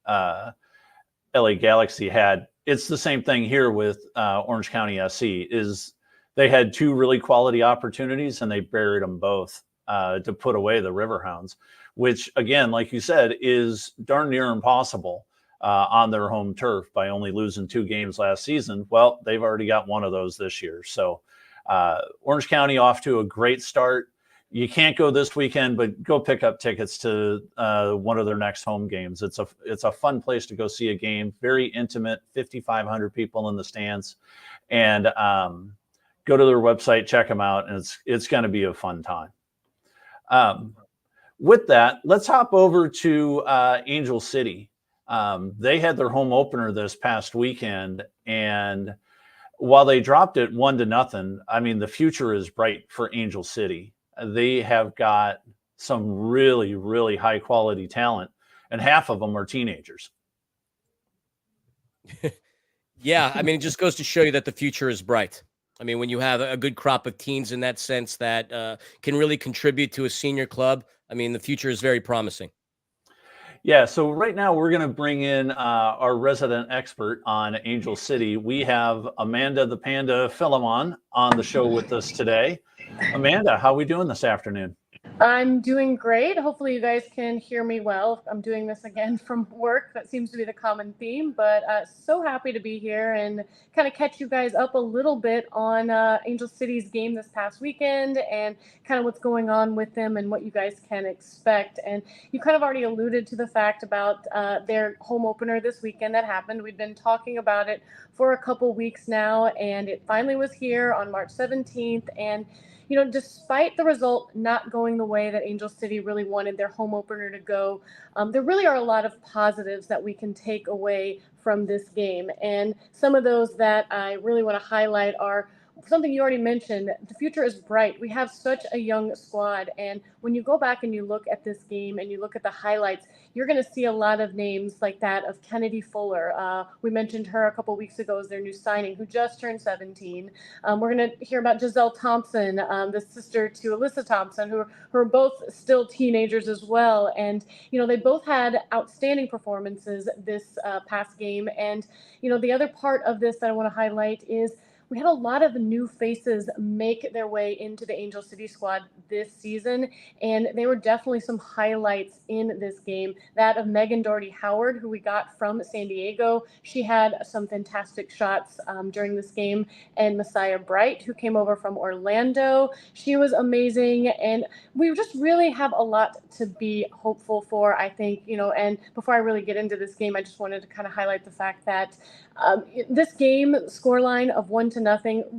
LA Galaxy had. It's the same thing here with Orange County SC. Is they had 2 really quality opportunities and they buried them both. To put away the Riverhounds, which, again, like you said, is darn near impossible on their home turf by only losing 2 games last season. Well, they've already got 1 of those this year. So Orange County off to a great start. You can't go this weekend, but go pick up tickets to one of their next home games. It's a fun place to go see a game, very intimate, 5,500 people in the stands. And go to their website, check them out, and it's going to be a fun time. With that, let's hop over to Angel City. They had their home opener this past weekend, and while they dropped it 1-0, I mean, the future is bright for Angel City. They have got some really, really high quality talent, and half of them are teenagers. Yeah, I mean, it just goes to show you that the future is bright. I mean, when you have a good crop of teens in that sense that can really contribute to a senior club, I mean, the future is very promising. Yeah, so right now we're going to bring in our resident expert on Angel City. We have Amanda the Panda Fillian on the show with us today. Amanda, how are we doing this afternoon? I'm doing great. Hopefully you guys can hear me well. I'm doing this again from work. That seems to be the common theme, but so happy to be here and kind of catch you guys up a little bit on Angel City's game this past weekend and kind of what's going on with them and what you guys can expect. And you kind of already alluded to the fact about their home opener this weekend that happened. We've been talking about it for a couple weeks now, and it finally was here on March 17th. And despite the result not going the way that Angel City really wanted their home opener to go, there really are a lot of positives that we can take away from this game. And some of those that I really want to highlight are something you already mentioned. The future is bright. We have such a young squad. And when you go back and you look at this game and you look at the highlights, you're going to see a lot of names like that of Kennedy Fuller. We mentioned her a couple weeks ago as their new signing, who just turned 17. We're going to hear about Giselle Thompson, the sister to Alyssa Thompson, who are both still teenagers as well. And, they both had outstanding performances this past game. And, the other part of this that I want to highlight is we had a lot of new faces make their way into the Angel City squad this season, and they were definitely some highlights in this game. That of Megan Doherty Howard, who we got from San Diego. She had some fantastic shots during this game. And Messiah Bright, who came over from Orlando. She was amazing, and we just really have a lot to be hopeful for, I think, and before I really get into this game, I just wanted to kind of highlight the fact that this game scoreline of 1-0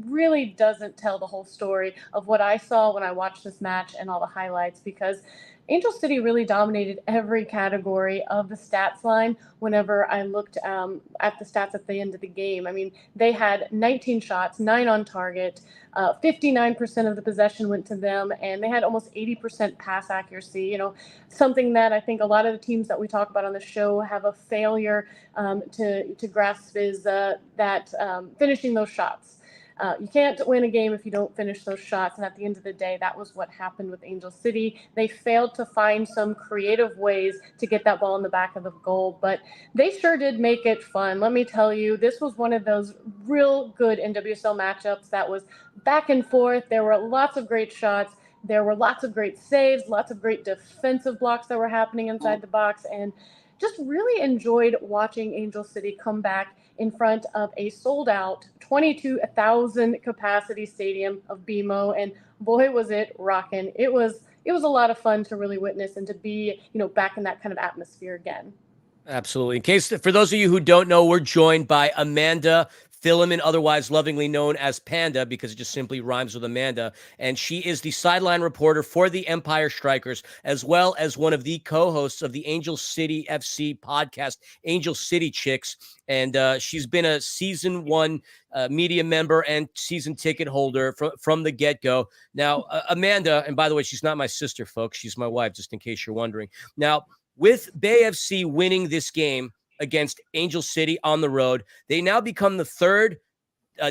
really doesn't tell the whole story of what I saw when I watched this match and all the highlights, because Angel City really dominated every category of the stats line whenever I looked at the stats at the end of the game. I mean, they had 19 shots, 9 on target, 59% of the possession went to them, and they had almost 80% pass accuracy. Something that I think a lot of the teams that we talk about on the show have a failure to grasp is that finishing those shots. You can't win a game if you don't finish those shots. And at the end of the day, that was what happened with Angel City. They failed to find some creative ways to get that ball in the back of the goal, but they sure did make it fun. Let me tell you, this was one of those real good NWSL matchups that was back and forth. There were lots of great shots. There were lots of great saves, lots of great defensive blocks that were happening inside the box, and just really enjoyed watching Angel City come back in front of a sold-out 22,000 capacity stadium of BMO, and boy, was it rocking. It was a lot of fun to really witness and to be, back in that kind of atmosphere again. Absolutely. For those of you who don't know, we're joined by Amanda Fillian, otherwise lovingly known as Panda, because it just simply rhymes with Amanda. And she is the sideline reporter for the Empire Strykers, as well as one of the co-hosts of the Angel City FC podcast, Angel City Chicks. And she's been a season 1 media member and season ticket holder from the get-go. Now, Amanda, and by the way, she's not my sister, folks. She's my wife, just in case you're wondering. Now, with Bay FC winning this game against Angel City on the road, they now become the third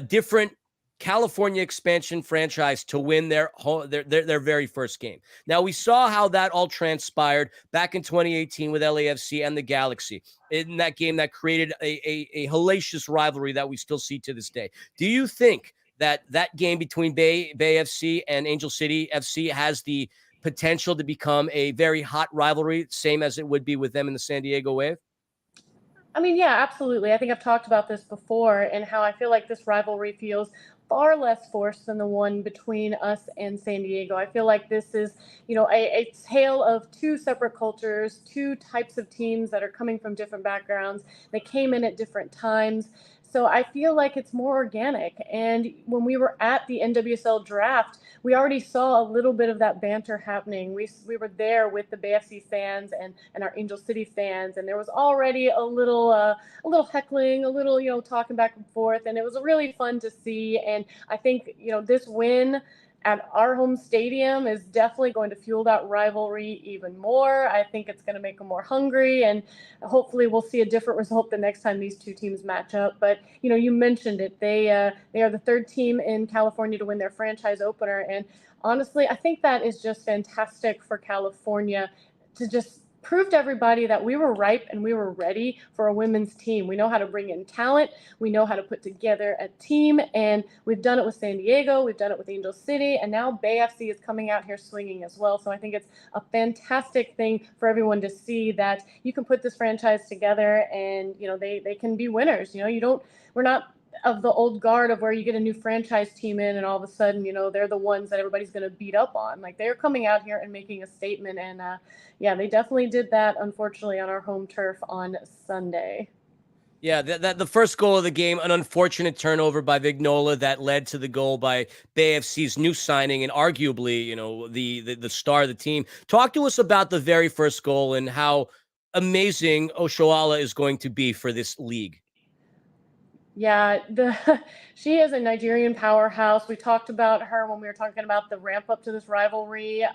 different California expansion franchise to win their very first game. Now, we saw how that all transpired back in 2018 with LAFC and the Galaxy in that game that created a hellacious rivalry that we still see to this day. Do you think that game between Bay FC and Angel City FC has the potential to become a very hot rivalry, same as it would be with them in the San Diego Wave? I mean, yeah, absolutely. I think I've talked about this before and how I feel like this rivalry feels far less forced than the one between us and San Diego. I feel like this is, a tale of two separate cultures, two types of teams that are coming from different backgrounds. They came in at different times. So I feel like it's more organic. And when we were at the NWSL draft, we already saw a little bit of that banter happening. We were there with the BFC fans and our Angel City fans, and there was already a little heckling, a little, talking back and forth, and it was really fun to see. And I think, this win at our home stadium is definitely going to fuel that rivalry even more. I think it's going to make them more hungry, and hopefully we'll see a different result the next time these two teams match up. But, you mentioned it. They are the third team in California to win their franchise opener. And honestly, I think that is just fantastic for California to just prove to everybody that we were ripe and we were ready for a women's team. We know how to bring in talent. We know how to put together a team, and we've done it with San Diego. We've done it with Angel City, and now Bay FC is coming out here swinging as well. So I think it's a fantastic thing for everyone to see that you can put this franchise together and, they can be winners. We're not of the old guard of where you get a new franchise team in and all of a sudden, they're the ones that everybody's going to beat up on. Like, they're coming out here and making a statement. And yeah, they definitely did that, unfortunately, on our home turf on Sunday. Yeah, the first goal of the game, an unfortunate turnover by Vignola that led to the goal by Bay FC's new signing and arguably, the star of the team. Talk to us about the very first goal and how amazing Oshoala is going to be for this league. Yeah, she is a Nigerian powerhouse. We talked about her when we were talking about the ramp up to this rivalry.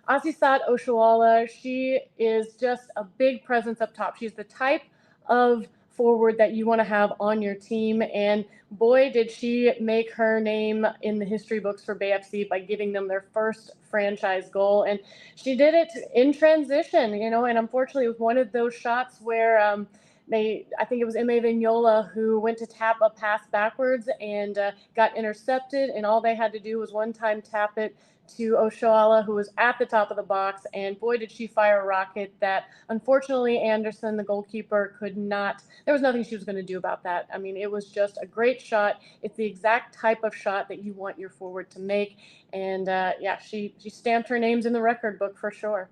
Asisat Oshoala, she is just a big presence up top. She's the type of forward that you want to have on your team. And boy, did she make her name in the history books for Bay FC by giving them their first franchise goal. And she did it in transition, and unfortunately it was one of those shots where I think it was M.A. Vignola who went to tap a pass backwards and got intercepted, and all they had to do was one-time tap it to Oshoala, who was at the top of the box, and boy, did she fire a rocket that unfortunately Anderson, the goalkeeper, could not. There was nothing she was going to do about that. I mean, it was just a great shot. It's the exact type of shot that you want your forward to make, and yeah, she stamped her names in the record book for sure.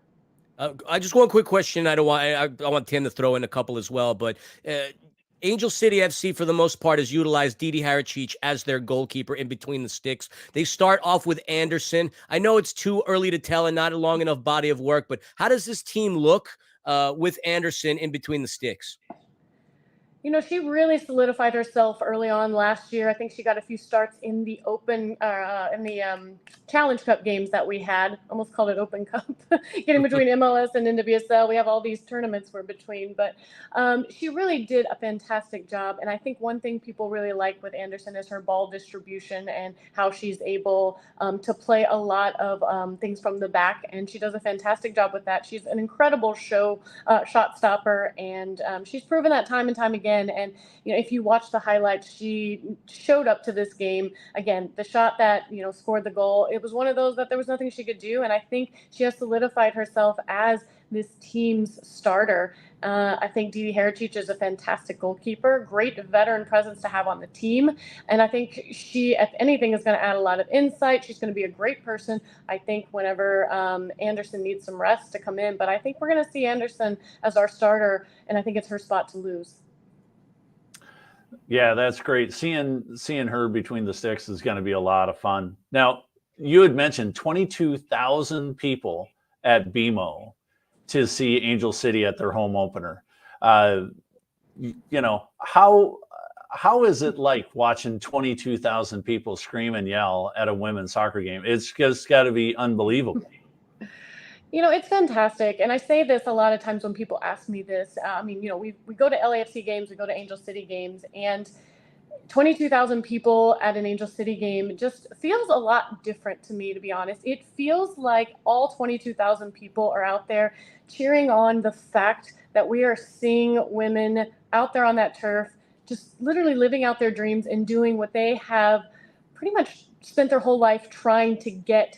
I just one quick question. I want Tim to throw in a couple as well, but Angel City FC, for the most part, has utilized Didi Haricic as their goalkeeper in between the sticks. They start off with Anderson. I know it's too early to tell and not a long enough body of work, but how does this team look with Anderson in between the sticks? You know, she really solidified herself early on last year. I think she got a few starts in the Challenge Cup games that we had. Almost called it Open Cup. Getting between MLS and NWSL, we have all these tournaments we're between. But she really did a fantastic job. And I think one thing people really like with Anderson is her ball distribution and how she's able to play a lot of things from the back. And she does a fantastic job with that. She's an incredible shot stopper, and she's proven that time and time again. And you know, if you watch the highlights, she showed up to this game again. The shot that scored the goal, it was one of those that there was nothing she could do, and I think she has solidified herself as this team's starter. I think Didi Haricic is a fantastic goalkeeper, great veteran presence to have on the team, and I think she, if anything, is going to add a lot of insight. She's going to be a great person, I think, whenever Anderson needs some rest to come in. But I think we're going to see Anderson as our starter, and I think it's her spot to lose. Yeah, that's great. Seeing her between the sticks is going to be a lot of fun. Now, you had mentioned 22,000 people at BMO to see Angel City at their home opener. How is it like watching 22,000 people scream and yell at a women's soccer game? It's just got to be unbelievable. You know, it's fantastic. And I say this a lot of times when people ask me this. We go to LAFC games, we go to Angel City games, and 22,000 people at an Angel City game just feels a lot different to me, to be honest. It feels like all 22,000 people are out there cheering on the fact that we are seeing women out there on that turf, just literally living out their dreams and doing what they have pretty much spent their whole life trying to get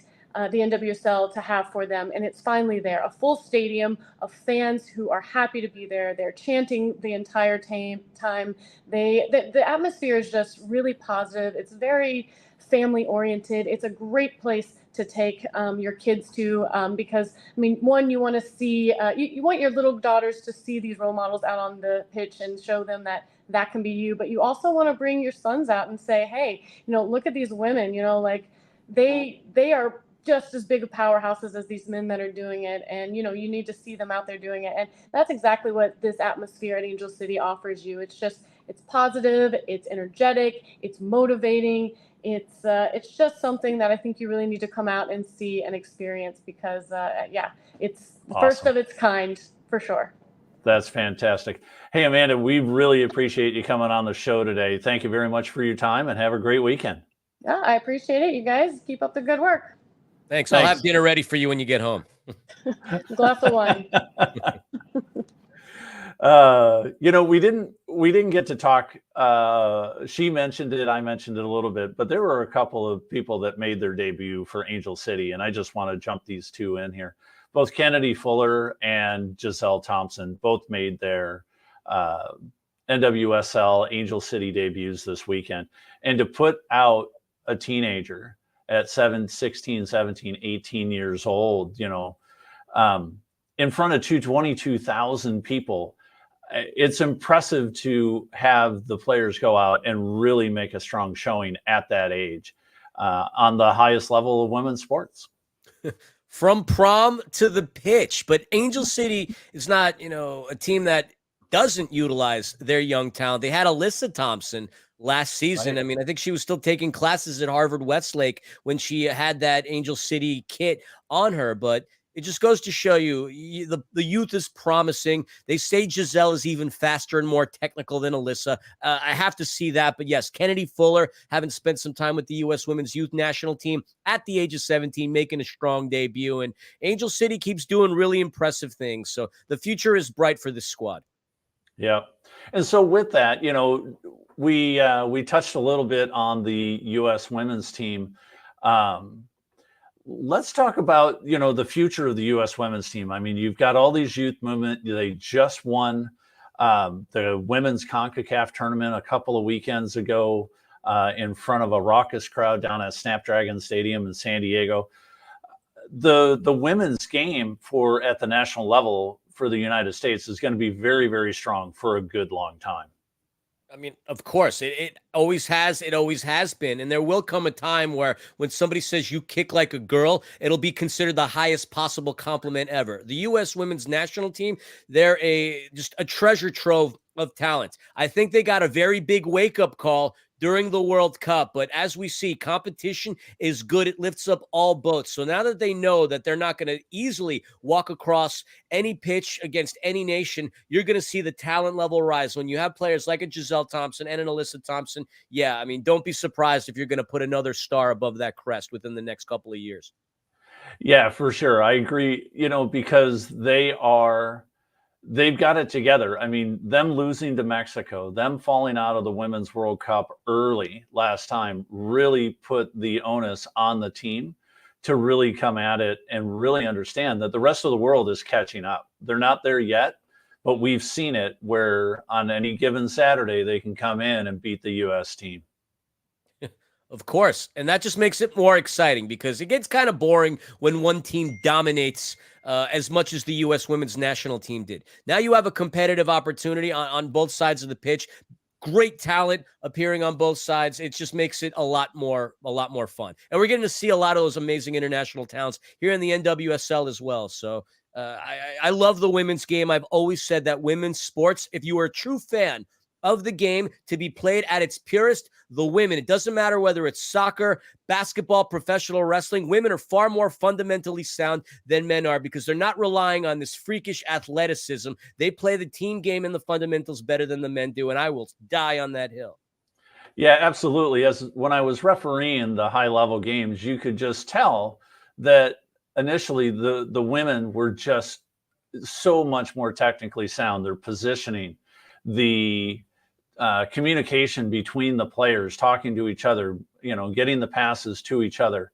the NWSL to have for them. And it's finally there, a full stadium of fans who are happy to be there. They're chanting the entire time. The atmosphere is just really positive. It's very family oriented. It's a great place to take your kids to because, one, you want to see, you want your little daughters to see these role models out on the pitch and show them that can be you. But you also want to bring your sons out and say, hey, look at these women, they are just as big of powerhouses as these men that are doing it. And, you need to see them out there doing it. And that's exactly what this atmosphere at Angel City offers you. It's positive, it's energetic, it's motivating. It's just something that I think you really need to come out and see and experience because, it's the first of its kind for sure. That's fantastic. Hey, Amanda, we really appreciate you coming on the show today. Thank you very much for your time and have a great weekend. Yeah, I appreciate it. You guys keep up the good work. Thanks. I'll have dinner ready for you when you get home. Glass of wine. We didn't get to talk. She mentioned it. I mentioned it a little bit, but there were a couple of people that made their debut for Angel City, and I just want to jump these two in here. Both Kennedy Fuller and Giselle Thompson both made their NWSL Angel City debuts this weekend, and to put out a teenager at 16, 17, 18 years old, in front of 22,000 people, it's impressive to have the players go out and really make a strong showing at that age on the highest level of women's sports. From prom to the pitch. But Angel City is not, a team that doesn't utilize their young talent. They had Alyssa Thompson last season. Right. I think she was still taking classes at Harvard Westlake when she had that Angel City kit on her. But it just goes to show you the youth is promising. They say Giselle is even faster and more technical than Alyssa. I have to see that. But yes, Kennedy Fuller, having spent some time with the U.S. Women's Youth National Team at the age of 17, making a strong debut. And Angel City keeps doing really impressive things. So the future is bright for this squad. Yeah. And so with that, we touched a little bit on the U.S. women's team. Let's talk about, the future of the U.S. women's team. You've got all these youth movement. They just won the women's CONCACAF tournament a couple of weekends ago in front of a raucous crowd down at Snapdragon Stadium in San Diego. The women's game at the national level for the United States is going to be very, very strong for a good long time. I mean, of course, it always has. It always has been. And there will come a time where when somebody says you kick like a girl, it'll be considered the highest possible compliment ever. The U.S. women's national team, they're just a treasure trove of talent. I think they got a very big wake-up call during the World Cup. But as we see, competition is good. It lifts up all boats. So now that they know that they're not going to easily walk across any pitch against any nation, you're going to see the talent level rise. When you have players like a Giselle Thompson and an Alyssa Thompson, yeah, I mean, don't be surprised if you're going to put another star above that crest within the next couple of years. Yeah, for sure. I agree, because they've got it together. I mean, them losing to Mexico, them falling out of the Women's World Cup early last time really put the onus on the team to really come at it and really understand that the rest of the world is catching up. They're not there yet, but we've seen it where on any given Saturday, they can come in and beat the U.S. team. Of course. And that just makes it more exciting because it gets kind of boring when one team dominates as much as the U.S. women's national team did. Now you have a competitive opportunity on both sides of the pitch. Great talent appearing on both sides. It just makes it a lot more fun. And we're getting to see a lot of those amazing international talents here in the NWSL as well. So I love the women's game. I've always said that women's sports, if you are a true fan of the game to be played at its purest, the women, it doesn't matter whether it's soccer, basketball, professional wrestling, women are far more fundamentally sound than men are because they're not relying on this freakish athleticism. They play the team game and the fundamentals better than the men do, and I will die on that hill. Yeah, absolutely. As when I was refereeing the high-level games, you could just tell that initially the women were just so much more technically sound. Their positioning, the communication between the players, talking to each other, getting the passes to each other.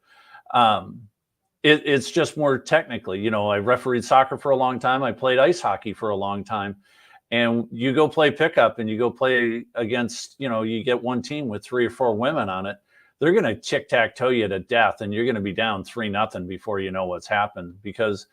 It's just more technically, I refereed soccer for a long time. I played ice hockey for a long time. And you go play pickup and you go play against, you get one team with 3 or 4 women on it. They're going to tic-tac-toe you to death and you're going to be down 3-0 before you know what's happened because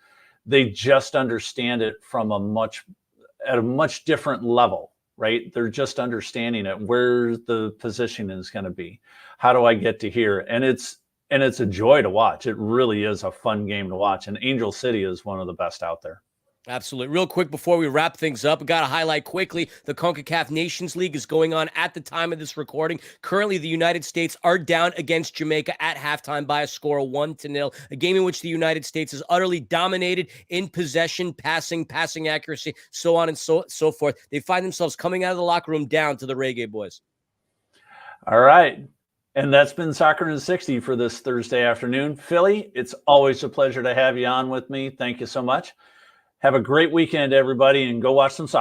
they just understand it from at a much different level. Right? They're just understanding it, where the position is going to be. How do I get to here? And it's a joy to watch. It really is a fun game to watch. And Angel City is one of the best out there. Absolutely. Real quick before we wrap things up, we got to highlight quickly the CONCACAF Nations League is going on at the time of this recording. Currently, the United States are down against Jamaica at halftime by a score of 1-0, a game in which the United States is utterly dominated in possession, passing accuracy, so on and so forth. They find themselves coming out of the locker room down to the Reggae Boys. All right. And that's been Soccer in 60 for this Thursday afternoon. Philly, it's always a pleasure to have you on with me. Thank you so much. Have a great weekend, everybody, and go watch some soccer.